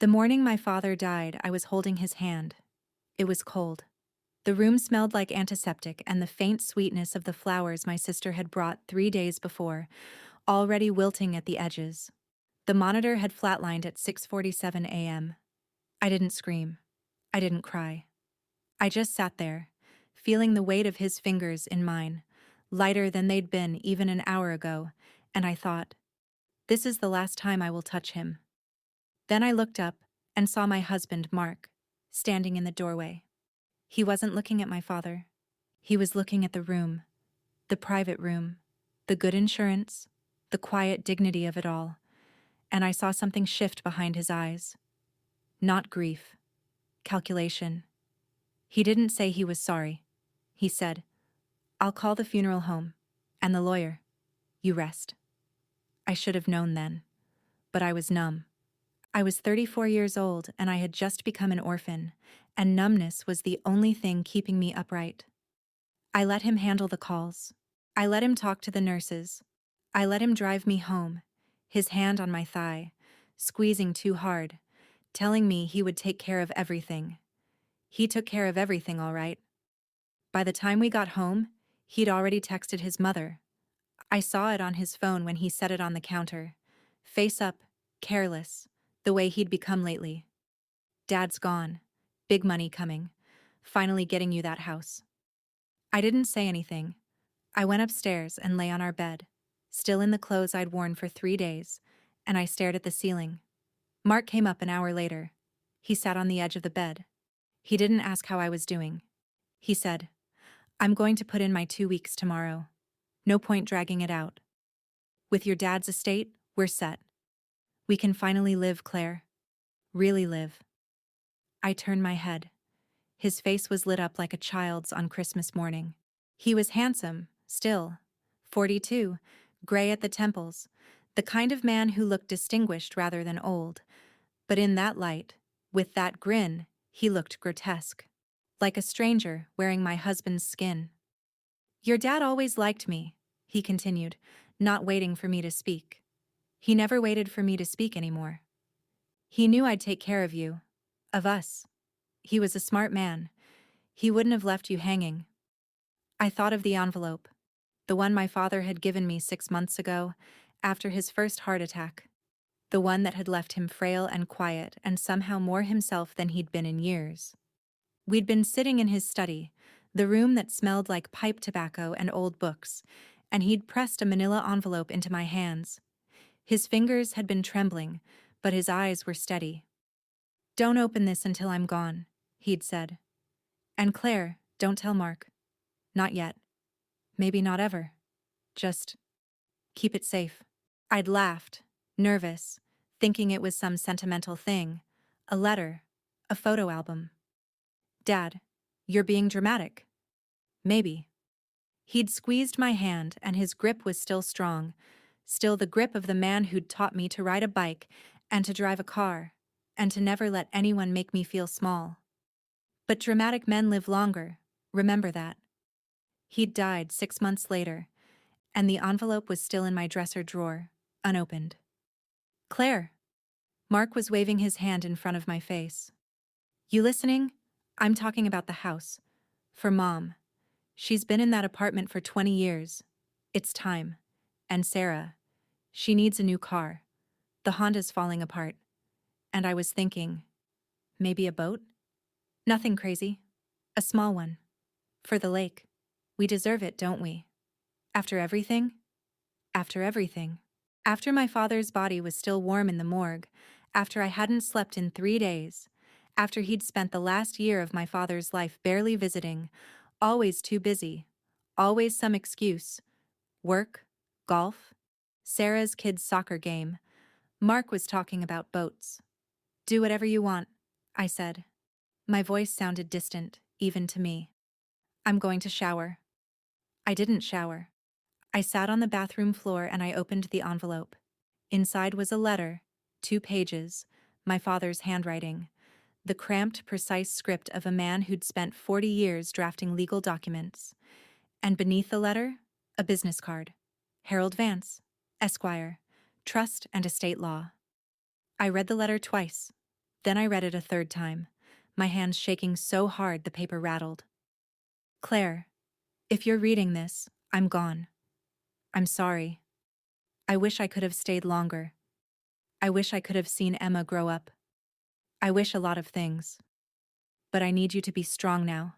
The morning my father died, I was holding his hand. It was cold. The room smelled like antiseptic and the faint sweetness of the flowers my sister had brought 3 days before, already wilting at the edges. The monitor had flatlined at 6:47 a.m. I didn't scream. I didn't cry. I just sat there, feeling the weight of his fingers in mine, lighter than they'd been even an hour ago, and I thought, this is the last time I will touch him. Then I looked up and saw my husband, Mark, standing in the doorway. He wasn't looking at my father. He was looking at the room, the private room, the good insurance, the quiet dignity of it all, and I saw something shift behind his eyes. Not grief. Calculation. He didn't say he was sorry. He said, I'll call the funeral home. And the lawyer. You rest. I should have known then. But I was numb. I was 34 years old and I had just become an orphan, and numbness was the only thing keeping me upright. I let him handle the calls. I let him talk to the nurses. I let him drive me home, his hand on my thigh, squeezing too hard, telling me he would take care of everything. He took care of everything, all right. By the time we got home, he'd already texted his mother. I saw it on his phone when he set it on the counter. Face up, careless, the way he'd become lately. Dad's gone. Big money coming. Finally getting you that house. I didn't say anything. I went upstairs and lay on our bed, still in the clothes I'd worn for 3 days, and I stared at the ceiling. Mark came up an hour later. He sat on the edge of the bed. He didn't ask how I was doing. He said, I'm going to put in my 2 weeks tomorrow. No point dragging it out. With your dad's estate, we're set. We can finally live, Claire. Really live. I turned my head. His face was lit up like a child's on Christmas morning. He was handsome, still. 42, gray at the temples, the kind of man who looked distinguished rather than old. But in that light, with that grin, he looked grotesque. Like a stranger wearing my husband's skin. Your dad always liked me, he continued, not waiting for me to speak. He never waited for me to speak anymore. He knew I'd take care of you. Of us. He was a smart man. He wouldn't have left you hanging. I thought of the envelope. The one my father had given me 6 months ago, after his first heart attack. The one that had left him frail and quiet and somehow more himself than he'd been in years. We'd been sitting in his study, the room that smelled like pipe tobacco and old books, and he'd pressed a manila envelope into my hands. His fingers had been trembling, but his eyes were steady. Don't open this until I'm gone, he'd said. And Claire, don't tell Mark. Not yet. Maybe not ever. Just keep it safe. I'd laughed, nervous, thinking it was some sentimental thing, a letter, a photo album. Dad, you're being dramatic. Maybe. He'd squeezed my hand and his grip was still strong, still the grip of the man who'd taught me to ride a bike and to drive a car, and to never let anyone make me feel small. But dramatic men live longer, remember that. He'd died 6 months later, and the envelope was still in my dresser drawer, unopened. Claire. Mark was waving his hand in front of my face. You listening? I'm talking about the house. For Mom. She's been in that apartment for 20 years. It's time. And Sarah. She needs a new car. The Honda's falling apart. And I was thinking, maybe a boat? Nothing crazy. A small one. For the lake. We deserve it, don't we? After everything? After everything. After my father's body was still warm in the morgue, after I hadn't slept in 3 days, after he'd spent the last year of my father's life barely visiting, always too busy, always some excuse. Work, golf, Sarah's kids' soccer game. Mark was talking about boats. Do whatever you want, I said. My voice sounded distant, even to me. I'm going to shower. I didn't shower. I sat on the bathroom floor and I opened the envelope. Inside was a letter, 2 pages, my father's handwriting, the cramped, precise script of a man who'd spent 40 years drafting legal documents. And beneath the letter, a business card. Harold Vance, Esquire, Trust and Estate Law. I read the letter twice. Then I read it a third time, my hands shaking so hard the paper rattled. Claire, if you're reading this, I'm gone. I'm sorry. I wish I could have stayed longer. I wish I could have seen Emma grow up. I wish a lot of things. But I need you to be strong now.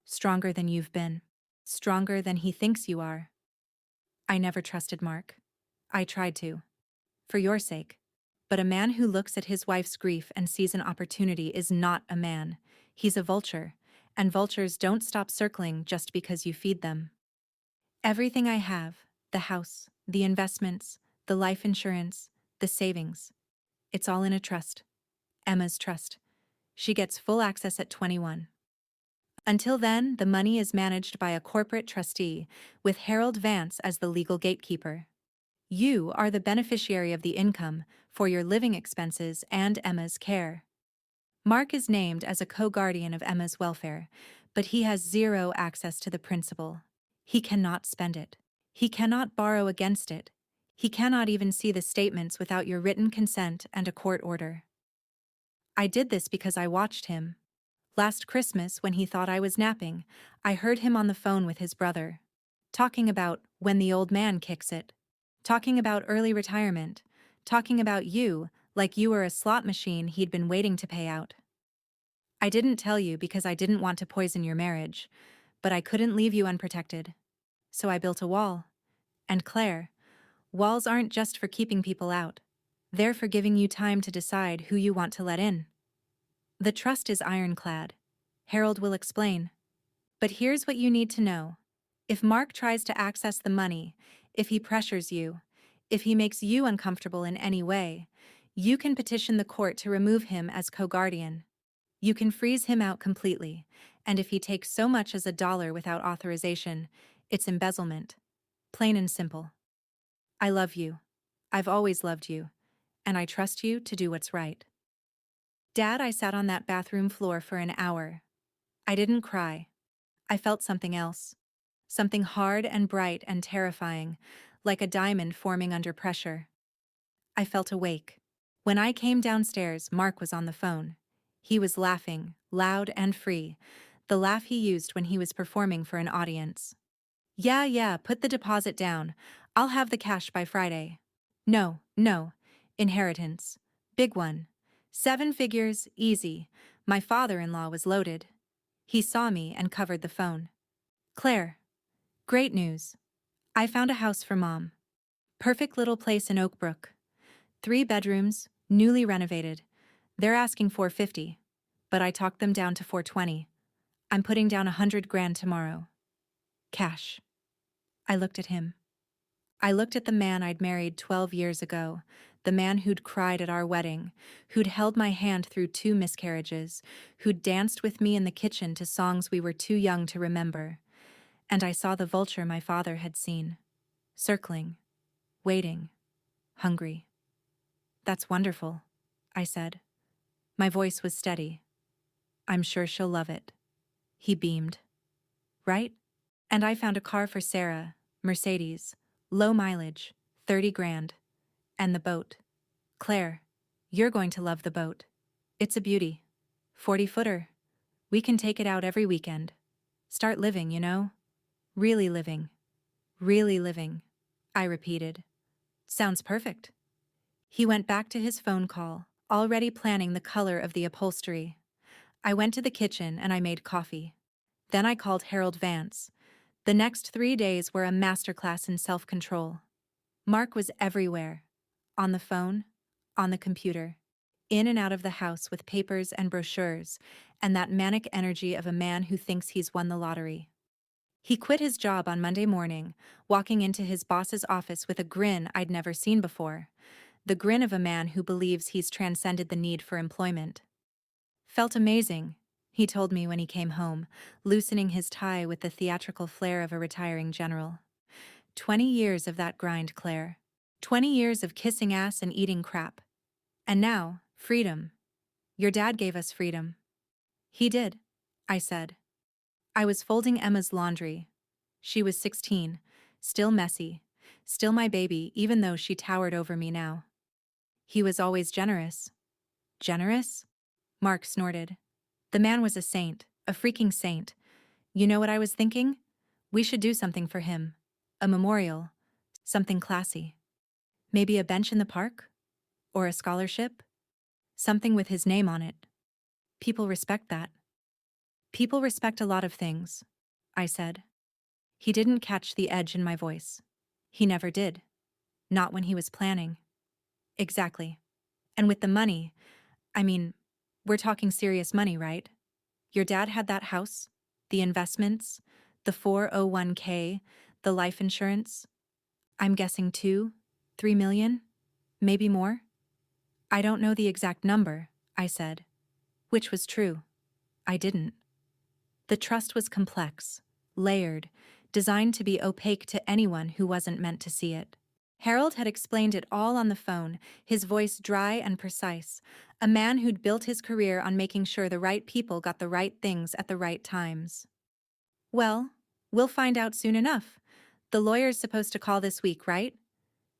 Stronger than you've been. Stronger than he thinks you are. I never trusted Mark. I tried to. For your sake. But a man who looks at his wife's grief and sees an opportunity is not a man. He's a vulture. And vultures don't stop circling just because you feed them. Everything I have, the house, the investments, the life insurance, the savings, it's all in a trust. Emma's trust. She gets full access at 21. Until then, the money is managed by a corporate trustee, with Harold Vance as the legal gatekeeper. You are the beneficiary of the income for your living expenses and Emma's care. Mark is named as a co-guardian of Emma's welfare, but he has zero access to the principal. He cannot spend it. He cannot borrow against it. He cannot even see the statements without your written consent and a court order. I did this because I watched him. Last Christmas, when he thought I was napping, I heard him on the phone with his brother. Talking about when the old man kicks it. Talking about early retirement. Talking about you, like you were a slot machine he'd been waiting to pay out. I didn't tell you because I didn't want to poison your marriage, but I couldn't leave you unprotected. So I built a wall. And Claire, walls aren't just for keeping people out. They're for giving you time to decide who you want to let in. The trust is ironclad. Harold will explain. But here's what you need to know. If Mark tries to access the money, if he pressures you, if he makes you uncomfortable in any way, you can petition the court to remove him as co-guardian. You can freeze him out completely, and if he takes so much as $1 without authorization, it's embezzlement. Plain and simple. I love you. I've always loved you, and I trust you to do what's right. Dad, I sat on that bathroom floor for an hour. I didn't cry. I felt something else. Something hard and bright and terrifying, like a diamond forming under pressure. I felt awake. When I came downstairs, Mark was on the phone. He was laughing, loud and free, the laugh he used when he was performing for an audience. Yeah, put the deposit down. I'll have the cash by Friday. No. Inheritance. Big one. 7 figures, easy. My father-in-law was loaded. He saw me and covered the phone. Claire. Great news. I found a house for Mom. Perfect little place in Oakbrook. 3 bedrooms, newly renovated. They're asking $450, but I talked them down to $420. I'm putting down $100,000 tomorrow. Cash. I looked at him. I looked at the man I'd married 12 years ago, the man who'd cried at our wedding, who'd held my hand through 2 miscarriages, who'd danced with me in the kitchen to songs we were too young to remember. And I saw the vulture my father had seen. Circling. Waiting. Hungry. That's wonderful, I said. My voice was steady. I'm sure she'll love it. He beamed. Right? And I found a car for Sarah, Mercedes, low mileage, $30,000. And the boat. Claire, you're going to love the boat. It's a beauty. 40-footer. We can take it out every weekend. Start living, you know? Really living. Really living, I repeated. Sounds perfect. He went back to his phone call, already planning the color of the upholstery. I went to the kitchen and I made coffee. Then I called Harold Vance. The next 3 days were a masterclass in self-control. Mark was everywhere. On the phone, on the computer, in and out of the house with papers and brochures, and that manic energy of a man who thinks he's won the lottery. He quit his job on Monday morning, walking into his boss's office with a grin I'd never seen before. The grin of a man who believes he's transcended the need for employment. Felt amazing, he told me when he came home, loosening his tie with the theatrical flair of a retiring general. 20 years of that grind, Claire. 20 years of kissing ass and eating crap. And now, freedom. Your dad gave us freedom. He did, I said. I was folding Emma's laundry. She was 16, still messy, still my baby even though she towered over me now. He was always generous. Generous? Mark snorted. The man was a saint, a freaking saint. You know what I was thinking? We should do something for him. A memorial. Something classy. Maybe a bench in the park? Or a scholarship? Something with his name on it. People respect that. People respect a lot of things, I said. He didn't catch the edge in my voice. He never did. Not when he was planning. Exactly. And with the money, I mean, we're talking serious money, right? Your dad had that house, the investments, the 401k, the life insurance. I'm guessing 2, 3 million, maybe more. I don't know the exact number, I said. Which was true. I didn't. The trust was complex, layered, designed to be opaque to anyone who wasn't meant to see it. Harold had explained it all on the phone, his voice dry and precise, a man who'd built his career on making sure the right people got the right things at the right times. Well, we'll find out soon enough. The lawyer's supposed to call this week, right?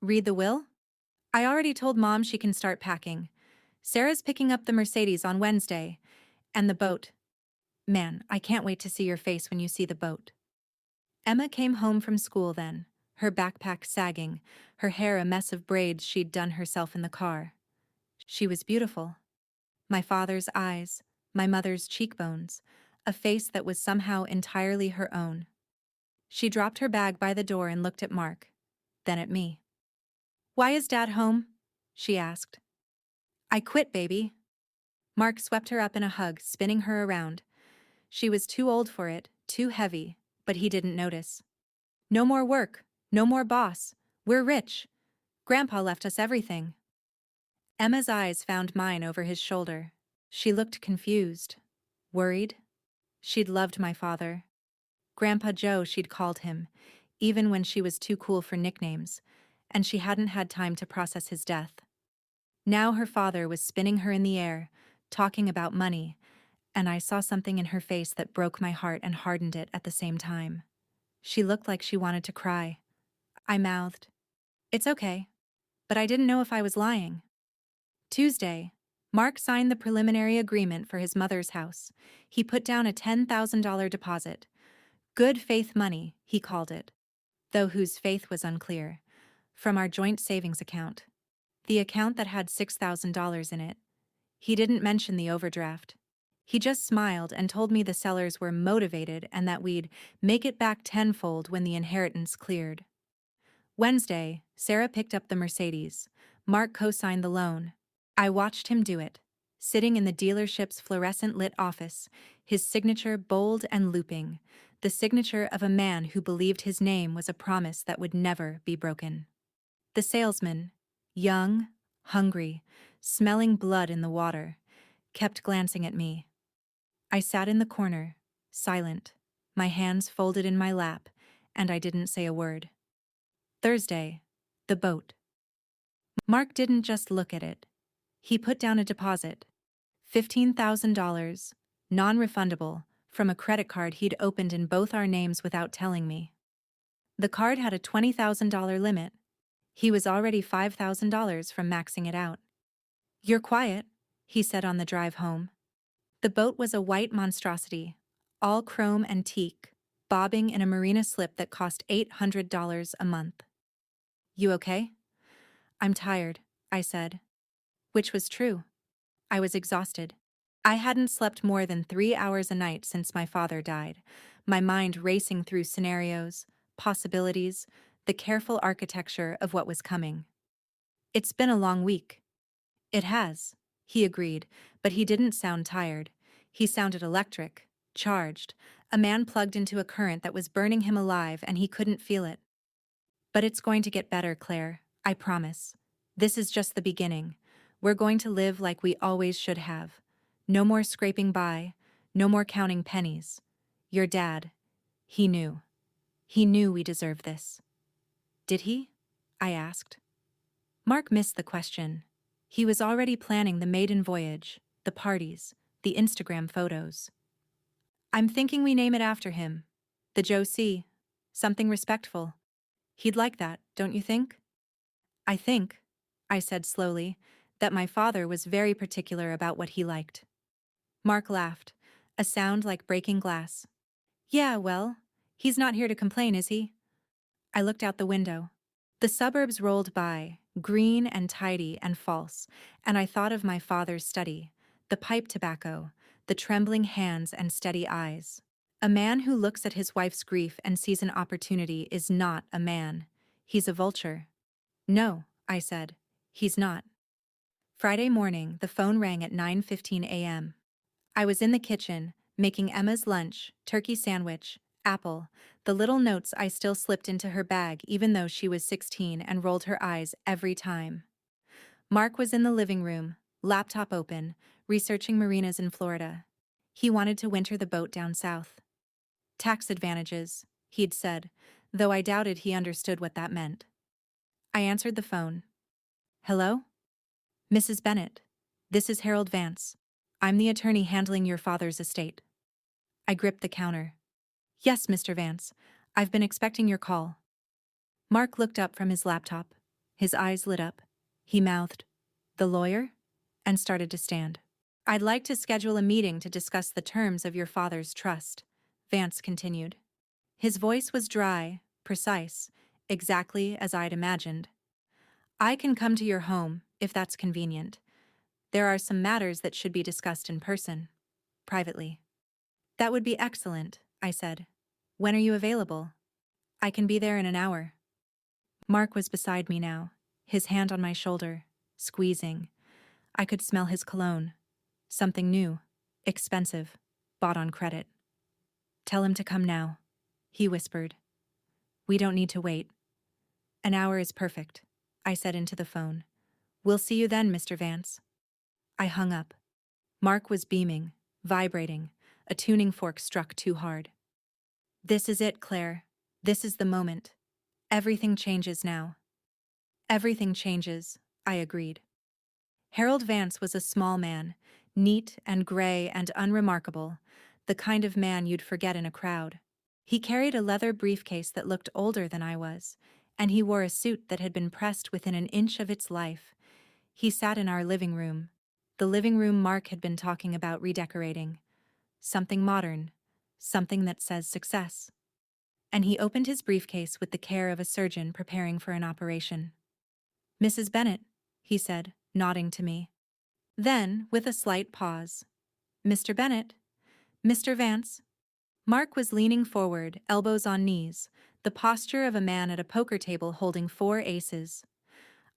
Read the will? I already told Mom she can start packing. Sarah's picking up the Mercedes on Wednesday. And the boat. Man, I can't wait to see your face when you see the boat. Emma came home from school then, her backpack sagging, her hair a mess of braids she'd done herself in the car. She was beautiful. My father's eyes, my mother's cheekbones, a face that was somehow entirely her own. She dropped her bag by the door and looked at Mark, then at me. "Why is Dad home?" she asked. "I quit, baby." Mark swept her up in a hug, spinning her around. She was too old for it, too heavy, but he didn't notice. "No more work, no more boss. We're rich. Grandpa left us everything." Emma's eyes found mine over his shoulder. She looked confused, worried. She'd loved my father. Grandpa Joe, she'd called him, even when she was too cool for nicknames, and she hadn't had time to process his death. Now her father was spinning her in the air, talking about money, and I saw something in her face that broke my heart and hardened it at the same time. She looked like she wanted to cry. I mouthed, "It's okay," but I didn't know if I was lying. Tuesday, Mark signed the preliminary agreement for his mother's house. He put down a $10,000 deposit. Good faith money, he called it, though whose faith was unclear, from our joint savings account. The account that had $6,000 in it. He didn't mention the overdraft. He just smiled and told me the sellers were motivated and that we'd make it back tenfold when the inheritance cleared. Wednesday, Sarah picked up the Mercedes. Mark co-signed the loan. I watched him do it, sitting in the dealership's fluorescent-lit office, his signature bold and looping, the signature of a man who believed his name was a promise that would never be broken. The salesman, young, hungry, smelling blood in the water, kept glancing at me. I sat in the corner, silent, my hands folded in my lap, and I didn't say a word. Thursday, the boat. Mark didn't just look at it. He put down a deposit, $15,000, non-refundable, from a credit card he'd opened in both our names without telling me. The card had a $20,000 limit. He was already $5,000 from maxing it out. "You're quiet," he said on the drive home. The boat was a white monstrosity, all chrome and teak, bobbing in a marina slip that cost $800 a month. "You okay?" "I'm tired," I said. Which was true. I was exhausted. I hadn't slept more than 3 hours a night since my father died, my mind racing through scenarios, possibilities, the careful architecture of what was coming. "It's been a long week." "It has," he agreed, but he didn't sound tired. He sounded electric, charged, a man plugged into a current that was burning him alive and he couldn't feel it. "But it's going to get better, Claire, I promise. This is just the beginning. We're going to live like we always should have. No more scraping by, no more counting pennies. Your dad, he knew. He knew we deserved this." "Did he?" I asked. Mark missed the question. He was already planning the maiden voyage, the parties, the Instagram photos. "I'm thinking we name it after him. The Joe C. Something respectful. He'd like that, don't you think?" "I think," I said slowly, that my father was very particular about what he liked. Mark laughed, a sound like breaking glass. Yeah, well, he's not here to complain, is he? I looked out the window. The suburbs rolled by, green and tidy and false, and I thought of my father's study, the pipe tobacco, the trembling hands and steady eyes. A man who looks at his wife's grief and sees an opportunity is not a man. He's a vulture. No, I said. He's not. Friday morning, the phone rang at 9:15 a.m. I was in the kitchen, making Emma's lunch, turkey sandwich, apple, the little notes I still slipped into her bag even though she was 16 and rolled her eyes every time. Mark was in the living room, laptop open, researching marinas in Florida. He wanted to winter the boat down south. Tax advantages, he'd said, though I doubted he understood what that meant. I answered the phone. Hello? Mrs. Bennett. This is Harold Vance. I'm the attorney handling your father's estate. I gripped the counter. Yes, Mr. Vance. I've been expecting your call. Mark looked up from his laptop. His eyes lit up. He mouthed, "The lawyer?" and started to stand. I'd like to schedule a meeting to discuss the terms of your father's trust, Vance continued. His voice was dry, precise, exactly as I'd imagined. I can come to your home, if that's convenient. There are some matters that should be discussed in person, privately. That would be excellent, I said. When are you available? I can be there in an hour. Mark was beside me now, his hand on my shoulder, squeezing. I could smell his cologne. Something new, expensive, bought on credit. Tell him to come now, he whispered. We don't need to wait. An hour is perfect, I said into the phone. We'll see you then, Mr. Vance. I hung up. Mark was beaming, vibrating, a tuning fork struck too hard. This is it, Claire. This is the moment. Everything changes now. Everything changes, I agreed. Harold Vance was a small man, neat and gray and unremarkable, the kind of man you'd forget in a crowd. He carried a leather briefcase that looked older than I was, and he wore a suit that had been pressed within an inch of its life. He sat in our living room, the living room Mark had been talking about redecorating. Something modern, something that says success. And he opened his briefcase with the care of a surgeon preparing for an operation. Mrs. Bennett, he said, nodding to me. Then, with a slight pause, Mr. Bennett, Mr. Vance. Mark was leaning forward, elbows on knees, the posture of a man at a poker table holding 4 aces.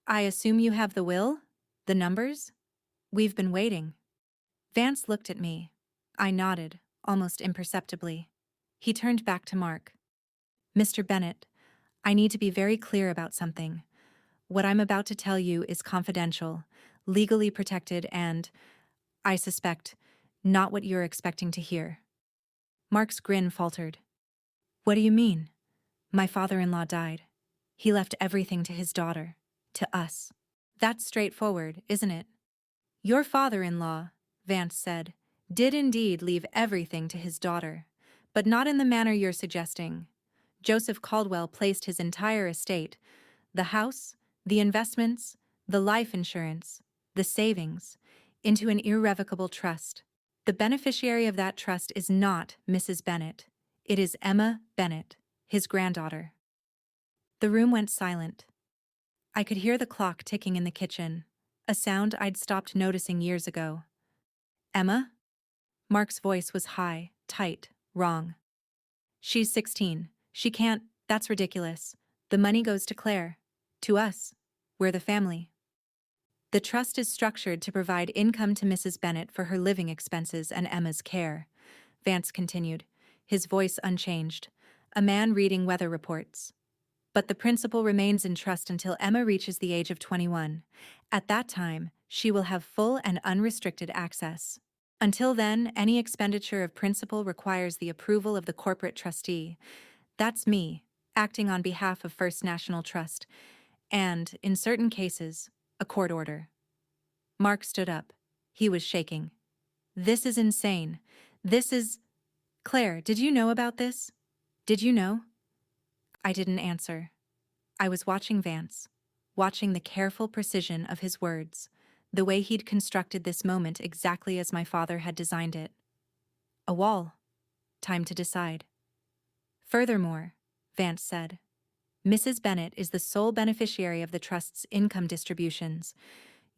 I assume you have the will? The numbers? We've been waiting. Vance looked at me. I nodded, almost imperceptibly. He turned back to Mark. Mr. Bennett, I need to be very clear about something. What I'm about to tell you is confidential, legally protected and, I suspect, not what you're expecting to hear. Mark's grin faltered. What do you mean? My father-in-law died. He left everything to his daughter, to us. That's straightforward, isn't it? Your father-in-law, Vance said, did indeed leave everything to his daughter, but not in the manner you're suggesting. Joseph Caldwell placed his entire estate, the house, the investments, the life insurance, the savings, into an irrevocable trust. The beneficiary of that trust is not Mrs. Bennett. It is Emma Bennett, his granddaughter. The room went silent. I could hear the clock ticking in the kitchen, a sound I'd stopped noticing years ago. Emma? Mark's voice was high, tight, wrong. She's 16. She can't, that's ridiculous. The money goes to Claire. To us. We're the family. The trust is structured to provide income to Mrs. Bennett for her living expenses and Emma's care, Vance continued, his voice unchanged, a man reading weather reports. But the principal remains in trust until Emma reaches the age of 21. At that time, she will have full and unrestricted access. Until then, any expenditure of principal requires the approval of the corporate trustee. That's me, acting on behalf of First National Trust, and, in certain cases, a court order. Mark stood up. He was shaking. This is insane. This is... Claire, did you know about this? Did you know? I didn't answer. I was watching Vance, watching the careful precision of his words, the way he'd constructed this moment exactly as my father had designed it. A wall. Time to decide. Furthermore, Vance said, Mrs. Bennet is the sole beneficiary of the trust's income distributions.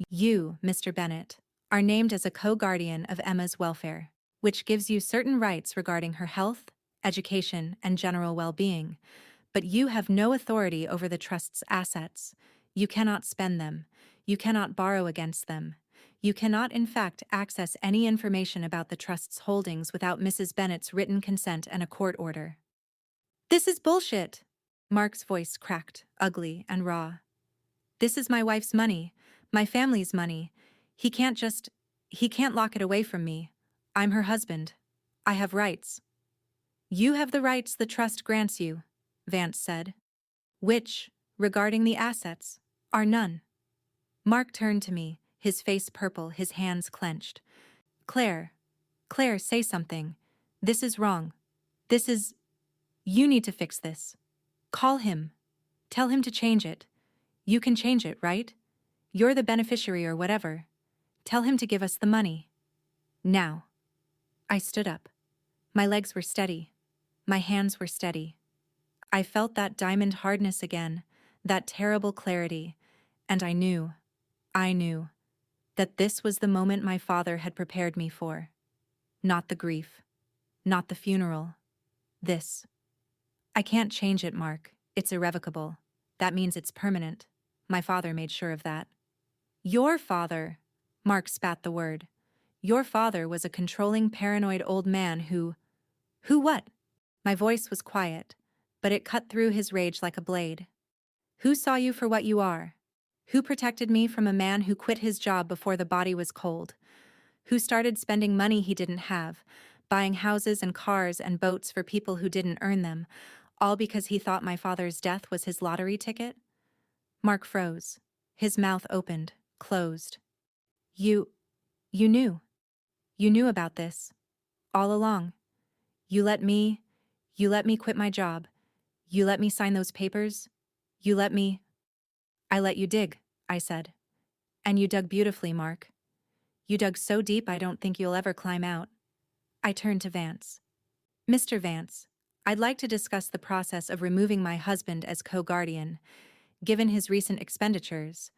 You, Mr. Bennet, are named as a co-guardian of Emma's welfare, which gives you certain rights regarding her health, education, and general well-being, but you have no authority over the trust's assets. You cannot spend them. You cannot borrow against them. You cannot, in fact, access any information about the trust's holdings without Mrs. Bennet's written consent and a court order. This is bullshit! Mark's voice cracked, ugly and raw. This is my wife's money, my family's money. He can't lock it away from me. I'm her husband. I have rights. You have the rights the trust grants you, Vance said. Which, regarding the assets, are none. Mark turned to me, his face purple, his hands clenched. Claire, say something. This is wrong. You need to fix this. Call him. Tell him to change it. You can change it, right? You're the beneficiary or whatever. Tell him to give us the money. Now. I stood up. My legs were steady. My hands were steady. I felt that diamond hardness again, that terrible clarity, and I knew, that this was the moment my father had prepared me for. Not the grief. Not the funeral. This. I can't change it, Mark. It's irrevocable. That means it's permanent. My father made sure of that. Your father, Mark spat the word. Your father was a controlling, paranoid old man who what? My voice was quiet, but it cut through his rage like a blade. Who saw you for what you are? Who protected me from a man who quit his job before the body was cold? Who started spending money he didn't have, buying houses and cars and boats for people who didn't earn them, all because he thought my father's death was his lottery ticket? Mark froze. His mouth opened, closed. You knew. You knew about this. All along. You let me quit my job. You let me sign those papers. I let you dig, I said. And you dug beautifully, Mark. You dug so deep I don't think you'll ever climb out. I turned to Vance. Mr. Vance, I'd like to discuss the process of removing my husband as co-guardian. Given his recent expenditures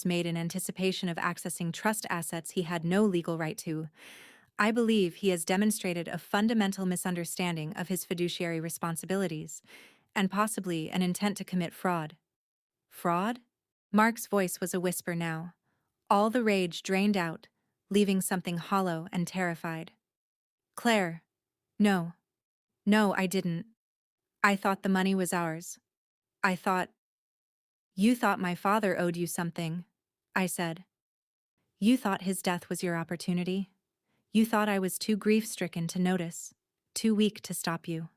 made in anticipation of accessing trust assets he had no legal right to, I believe he has demonstrated a fundamental misunderstanding of his fiduciary responsibilities, and possibly an intent to commit fraud. Fraud? Mark's voice was a whisper now. All the rage drained out, leaving something hollow and terrified. Claire. No, I didn't. I thought the money was ours. You thought my father owed you something, I said. You thought his death was your opportunity. You thought I was too grief-stricken to notice, too weak to stop you.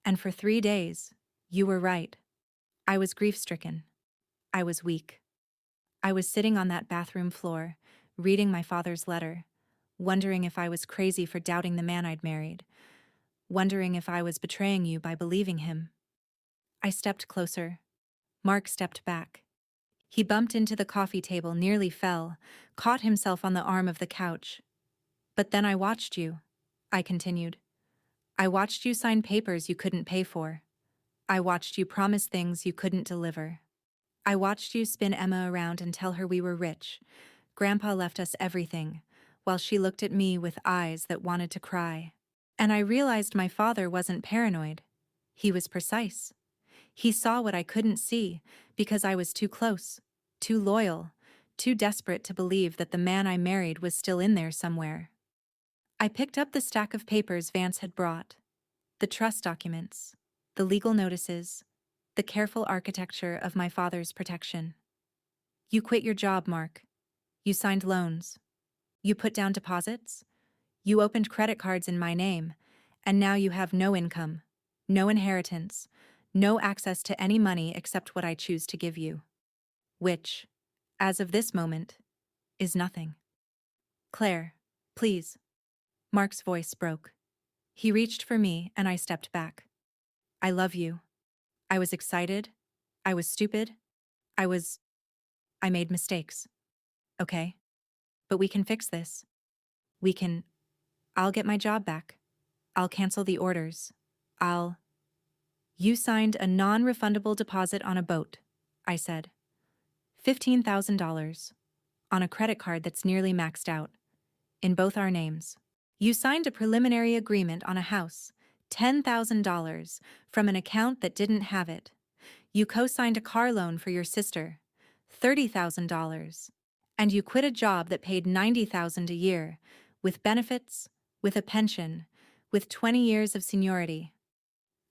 And for 3 days, you were right. I was grief-stricken. I was weak. I was sitting on that bathroom floor, reading my father's letter, wondering if I was crazy for doubting the man I'd married, wondering if I was betraying you by believing him. I stepped closer. Mark stepped back. He bumped into the coffee table, nearly fell, caught himself on the arm of the couch. But then I watched you, I continued. I watched you sign papers you couldn't pay for. I watched you promise things you couldn't deliver. I watched you spin Emma around and tell her we were rich. Grandpa left us everything, while she looked at me with eyes that wanted to cry. And I realized my father wasn't paranoid. He was precise. He saw what I couldn't see because I was too close, too loyal, too desperate to believe that the man I married was still in there somewhere. I picked up the stack of papers Vance had brought. The trust documents, the legal notices, the careful architecture of my father's protection. You quit your job, Mark. You signed loans. You put down deposits. You opened credit cards in my name, and now you have no income, no inheritance, no access to any money except what I choose to give you. Which, as of this moment, is nothing. Claire, please. Mark's voice broke. He reached for me and I stepped back. I love you. I was excited. I was stupid. I made mistakes. okay? But we can fix this. We can. I'll get my job back. I'll cancel the orders. I'll. You signed a non-refundable deposit on a boat, I said. $15,000. On a credit card that's nearly maxed out. In both our names. You signed a preliminary agreement on a house. $10,000 from an account that didn't have it. You co-signed a car loan for your sister. $30,000. And you quit a job that paid $90,000 a year, with benefits, with a pension, with 20 years of seniority.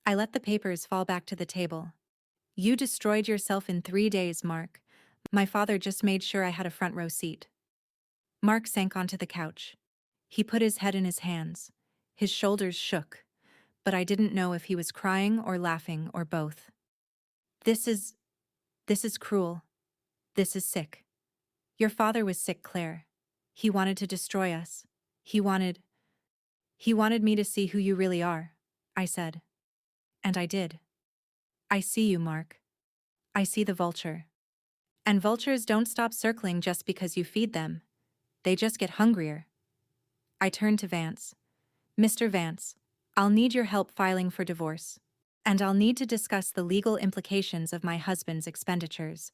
I let the papers fall back to the table. You destroyed yourself in 3 days, Mark. My father just made sure I had a front row seat. Mark sank onto the couch. He put his head in his hands. His shoulders shook, but I didn't know if he was crying or laughing or both. This is cruel. This is sick. Your father was sick, Claire. He wanted to destroy us. He wanted me to see who you really are, I said. And I did. I see you, Mark. I see the vulture. And vultures don't stop circling just because you feed them. They just get hungrier. I turned to Vance. Mr. Vance, I'll need your help filing for divorce. And I'll need to discuss the legal implications of my husband's expenditures.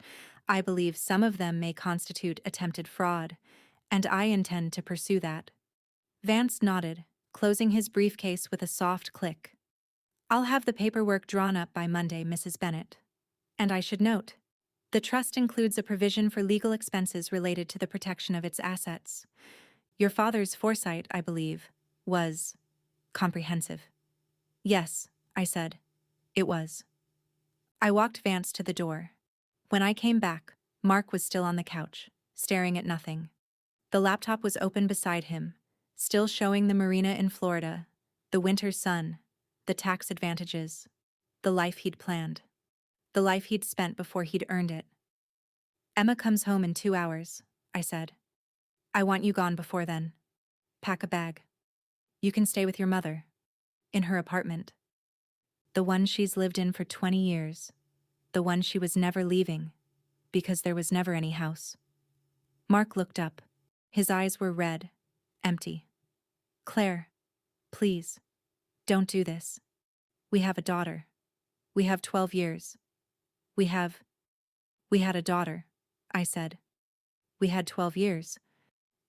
I believe some of them may constitute attempted fraud, and I intend to pursue that. Vance nodded, closing his briefcase with a soft click. I'll have the paperwork drawn up by Monday, Mrs. Bennett. And I should note, the trust includes a provision for legal expenses related to the protection of its assets. Your father's foresight, I believe, was comprehensive. Yes, I said. It was. I walked Vance to the door. When I came back, Mark was still on the couch, staring at nothing. The laptop was open beside him, still showing the marina in Florida, the winter sun, the tax advantages, the life he'd planned, the life he'd spent before he'd earned it. Emma comes home in 2 hours, I said. I want you gone before then. Pack a bag. You can stay with your mother. In her apartment. The one she's lived in for 20 years. The one she was never leaving, because there was never any house. Mark looked up. His eyes were red, empty. Claire, please, don't do this. We have a daughter. We have 12 years. We had a daughter, I said. We had 12 years.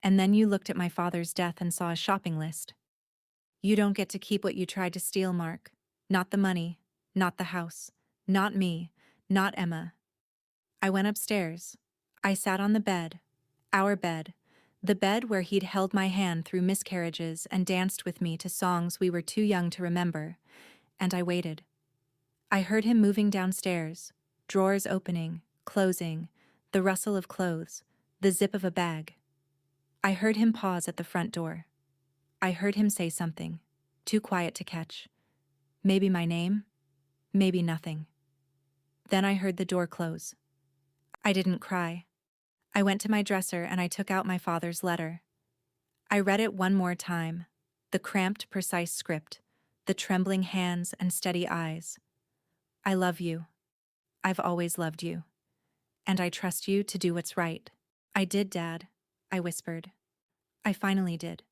And then you looked at my father's death and saw a shopping list. You don't get to keep what you tried to steal, Mark. Not the money, not the house, not me, not Emma. I went upstairs. I sat on the bed, our bed, the bed where he'd held my hand through miscarriages and danced with me to songs we were too young to remember, and I waited. I heard him moving downstairs, drawers opening, closing, the rustle of clothes, the zip of a bag. I heard him pause at the front door. I heard him say something, too quiet to catch. Maybe my name, maybe nothing. Then I heard the door close. I didn't cry. I went to my dresser and I took out my father's letter. I read it one more time, the cramped, precise script, the trembling hands and steady eyes. I love you. I've always loved you. And I trust you to do what's right. I did, Dad, I whispered. I finally did.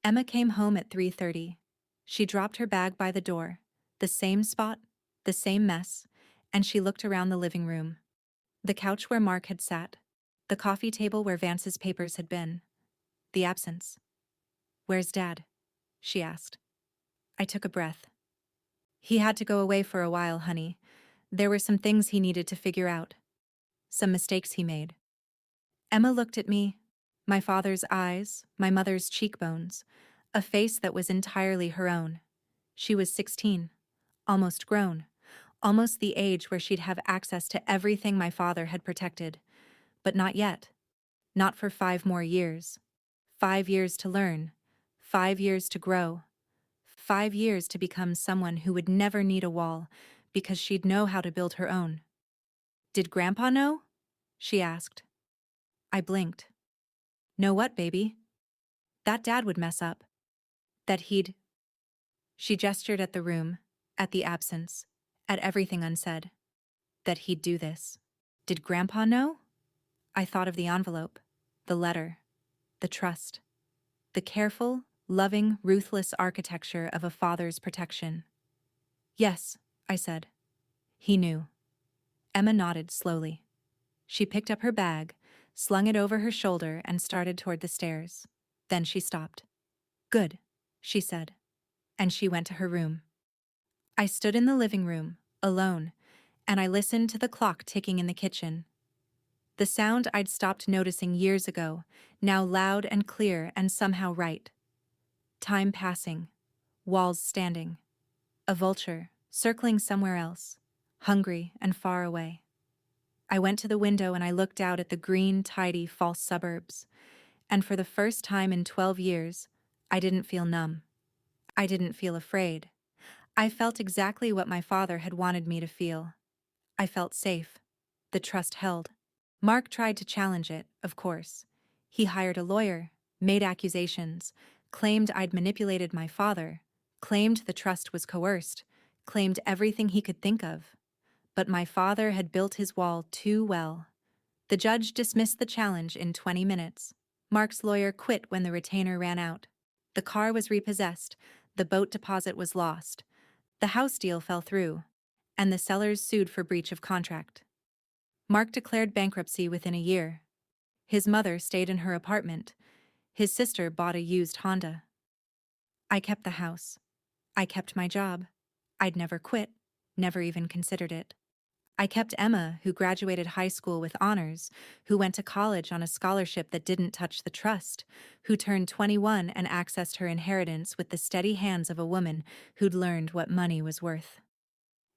Emma came home at 3:30. She dropped her bag by the door, the same spot, the same mess, and she looked around the living room. The couch where Mark had sat, the coffee table where Vance's papers had been, the absence. Where's Dad? She asked. I took a breath. He had to go away for a while, honey. There were some things he needed to figure out. Some mistakes he made. Emma looked at me, my father's eyes, my mother's cheekbones, a face that was entirely her own. She was 16, almost grown, almost the age where she'd have access to everything my father had protected. But not yet. Not for 5 more years. 5 years to learn. 5 years to grow. 5 years to become someone who would never need a wall because she'd know how to build her own. Did Grandpa know? She asked. I blinked. Know what, baby? That Dad would mess up. That he'd... She gestured at the room, at the absence, at everything unsaid. That he'd do this. Did Grandpa know? I thought of the envelope. the letter, the trust, the careful, loving, ruthless architecture of a father's protection. Yes, I said. He knew. Emma nodded slowly. She picked up her bag, slung it over her shoulder, and started toward the stairs. Then she stopped. Good, she said, and she went to her room. I stood in the living room, alone, and I listened to the clock ticking in the kitchen. The sound I'd stopped noticing years ago, now loud and clear and somehow right. Time passing, walls standing, a vulture circling somewhere else, hungry and far away. I went to the window and I looked out at the green, tidy, false suburbs, and for the first time in 12 years, I didn't feel numb. I didn't feel afraid. I felt exactly what my father had wanted me to feel. I felt safe. The trust held. Mark tried to challenge it, of course. He hired a lawyer, made accusations, claimed I'd manipulated my father, claimed the trust was coerced, claimed everything he could think of. But my father had built his wall too well. The judge dismissed the challenge in 20 minutes. Mark's lawyer quit when the retainer ran out. The car was repossessed, the boat deposit was lost, the house deal fell through, and the sellers sued for breach of contract. Mark declared bankruptcy within a year. His mother stayed in her apartment. His sister bought a used Honda. I kept the house. I kept my job. I'd never quit, never even considered it. I kept Emma, who graduated high school with honors, who went to college on a scholarship that didn't touch the trust, who turned 21 and accessed her inheritance with the steady hands of a woman who'd learned what money was worth.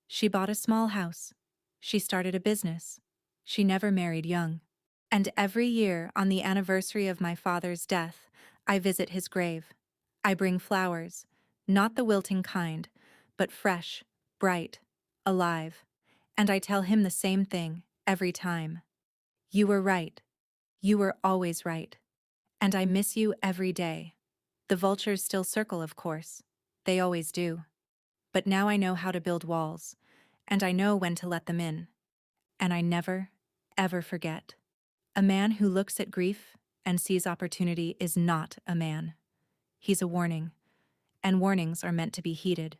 She bought a small house. She started a business. She never married young. And every year, on the anniversary of my father's death, I visit his grave. I bring flowers, not the wilting kind, but fresh, bright, alive. And I tell him the same thing, every time. You were right. You were always right. And I miss you every day. The vultures still circle, of course. They always do. But now I know how to build walls, and I know when to let them in. And I never, ever forget. A man who looks at grief and sees opportunity is not a man. He's a warning, and warnings are meant to be heeded.